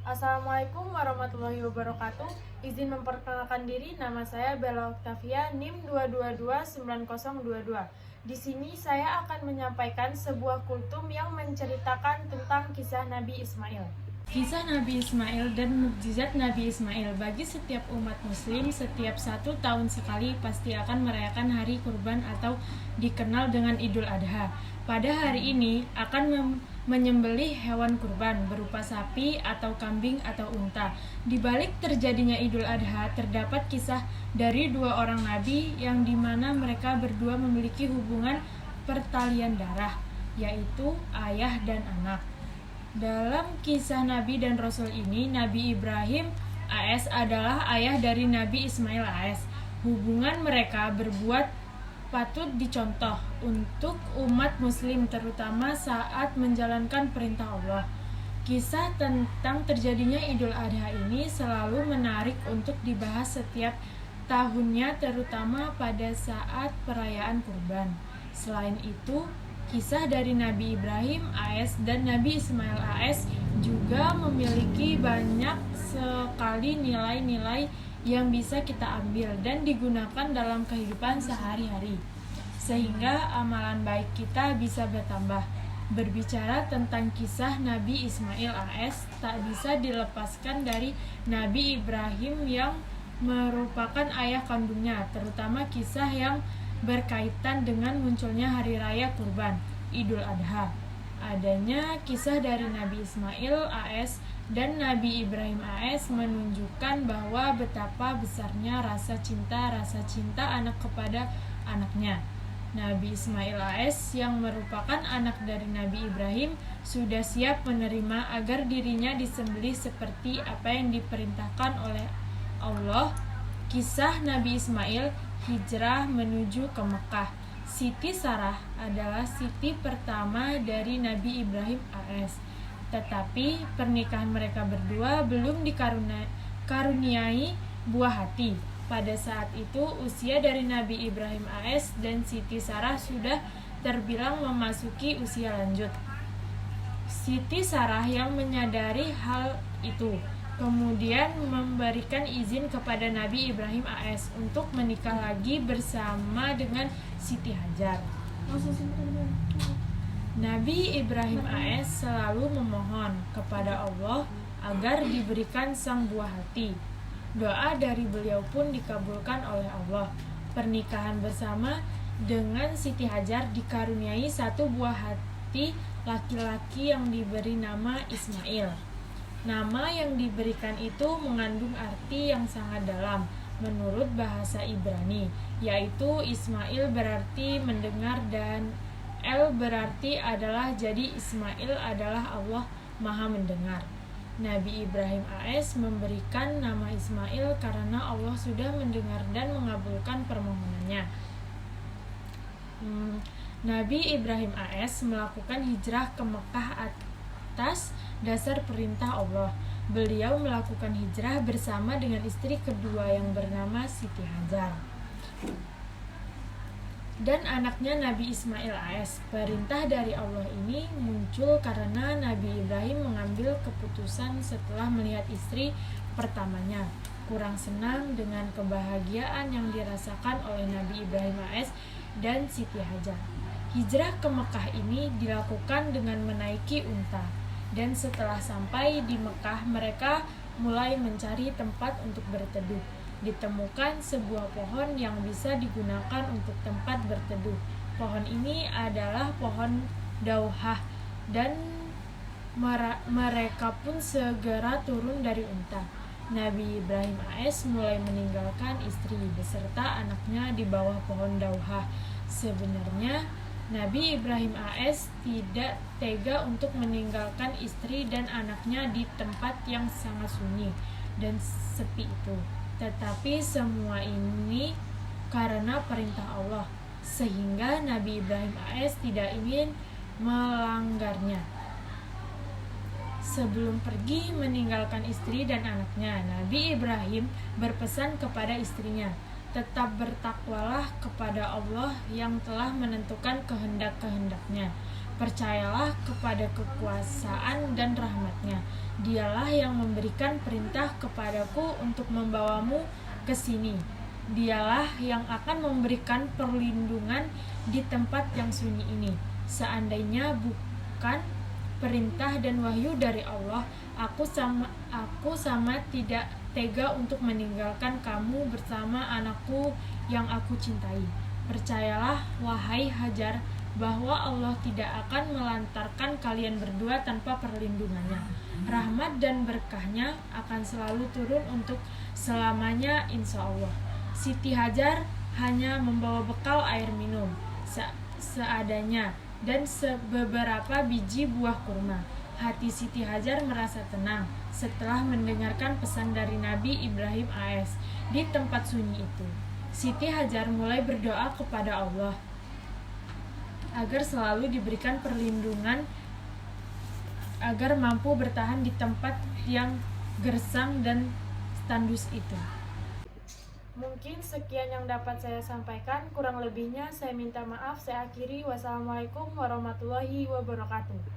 Assalamualaikum warahmatullahi wabarakatuh. Izin memperkenalkan diri, nama saya Bella Octavia, NIM 2229022. Di sini saya akan menyampaikan sebuah kultum yang menceritakan tentang kisah Nabi Ismail. Kisah Nabi Ismail dan mukjizat Nabi Ismail. Bagi setiap umat muslim, setiap 1 tahun sekali pasti akan merayakan hari kurban atau dikenal dengan Idul Adha. Pada hari ini akan menyembelih hewan kurban berupa sapi atau kambing atau unta. Di balik terjadinya Idul Adha terdapat kisah dari 2 orang nabi yang dimana mereka berdua memiliki hubungan pertalian darah, yaitu ayah dan anak. Dalam kisah Nabi dan Rasul ini, Nabi Ibrahim AS adalah ayah dari Nabi Ismail AS. Hubungan mereka berbuat patut dicontoh untuk umat muslim, terutama saat menjalankan perintah Allah. Kisah tentang terjadinya Idul Adha ini selalu menarik untuk dibahas setiap tahunnya, terutama pada saat perayaan kurban. Selain itu, kisah dari Nabi Ibrahim AS dan Nabi Ismail AS juga memiliki banyak sekali nilai-nilai yang bisa kita ambil dan digunakan dalam kehidupan sehari-hari, sehingga amalan baik kita bisa bertambah. Berbicara tentang kisah Nabi Ismail AS, tak bisa dilepaskan dari Nabi Ibrahim yang merupakan ayah kandungnya, terutama kisah yang berkaitan dengan munculnya hari raya kurban, Idul Adha. Adanya kisah dari Nabi Ismail AS dan Nabi Ibrahim AS menunjukkan bahwa betapa besarnya rasa cinta anak kepada anaknya. Nabi Ismail AS yang merupakan anak dari Nabi Ibrahim sudah siap menerima agar dirinya disembelih seperti apa yang diperintahkan oleh Allah. Kisah Nabi Ismail hijrah menuju ke Mekah. Siti Sarah adalah siti pertama dari Nabi Ibrahim AS. Tetapi pernikahan mereka berdua belum dikaruniai buah hati. Pada saat itu usia dari Nabi Ibrahim AS dan Siti Sarah sudah terbilang memasuki usia lanjut. Siti Sarah yang menyadari hal itu kemudian memberikan izin kepada Nabi Ibrahim AS untuk menikah lagi bersama dengan Siti Hajar. Nabi Ibrahim AS selalu memohon kepada Allah agar diberikan sang buah hati. Doa dari beliau pun dikabulkan oleh Allah. Pernikahan bersama dengan Siti Hajar dikaruniai satu buah hati laki-laki yang diberi nama Ismail. Nama yang diberikan itu mengandung arti yang sangat dalam menurut bahasa Ibrani, yaitu Ismail berarti mendengar dan El berarti adalah, jadi Ismail adalah Allah Maha Mendengar. Nabi Ibrahim AS memberikan nama Ismail karena Allah sudah mendengar dan mengabulkan permohonannya. Nabi Ibrahim AS melakukan hijrah ke Mekah atas dasar perintah Allah. Beliau melakukan hijrah bersama dengan istri kedua yang bernama Siti Hajar dan anaknya Nabi Ismail AS. Perintah dari Allah ini muncul karena Nabi Ibrahim mengambil keputusan setelah melihat istri pertamanya kurang senang dengan kebahagiaan yang dirasakan oleh Nabi Ibrahim AS dan Siti Hajar. Hijrah ke Mekah ini dilakukan dengan menaiki unta. Dan setelah sampai di Mekah, mereka mulai mencari tempat untuk berteduh. Ditemukan sebuah pohon yang bisa digunakan untuk tempat berteduh. Pohon ini adalah pohon dauhah dan mereka pun segera turun dari unta. Nabi Ibrahim AS mulai meninggalkan istri beserta anaknya di bawah pohon dauhah. Sebenarnya Nabi Ibrahim AS tidak tega untuk meninggalkan istri dan anaknya di tempat yang sangat sunyi dan sepi itu. Tetapi semua ini karena perintah Allah, sehingga Nabi Ibrahim AS tidak ingin melanggarnya. Sebelum pergi meninggalkan istri dan anaknya, Nabi Ibrahim berpesan kepada istrinya, tetap bertakwalah kepada Allah yang telah menentukan kehendak-kehendaknya. Percayalah kepada kekuasaan dan rahmat-Nya. Dialah yang memberikan perintah kepadaku untuk membawamu ke sini. Dialah yang akan memberikan perlindungan di tempat yang sunyi ini. Seandainya bukan perintah dan wahyu dari Allah, aku sama tidak tega untuk meninggalkan kamu bersama anakku yang aku cintai. Percayalah, wahai Hajar, bahwa Allah tidak akan melantarkan kalian berdua tanpa perlindungannya. Rahmat dan berkahnya akan selalu turun untuk selamanya, insya Allah. Siti Hajar hanya membawa bekal air minum seadanya dan beberapa biji buah kurma. Hati Siti Hajar merasa tenang setelah mendengarkan pesan dari Nabi Ibrahim AS. Di tempat sunyi itu, Siti Hajar mulai berdoa kepada Allah agar selalu diberikan perlindungan agar mampu bertahan di tempat yang gersang dan tandus itu. Mungkin sekian yang dapat saya sampaikan, kurang lebihnya saya minta maaf. Saya akhiri. Wassalamualaikum warahmatullahi wabarakatuh.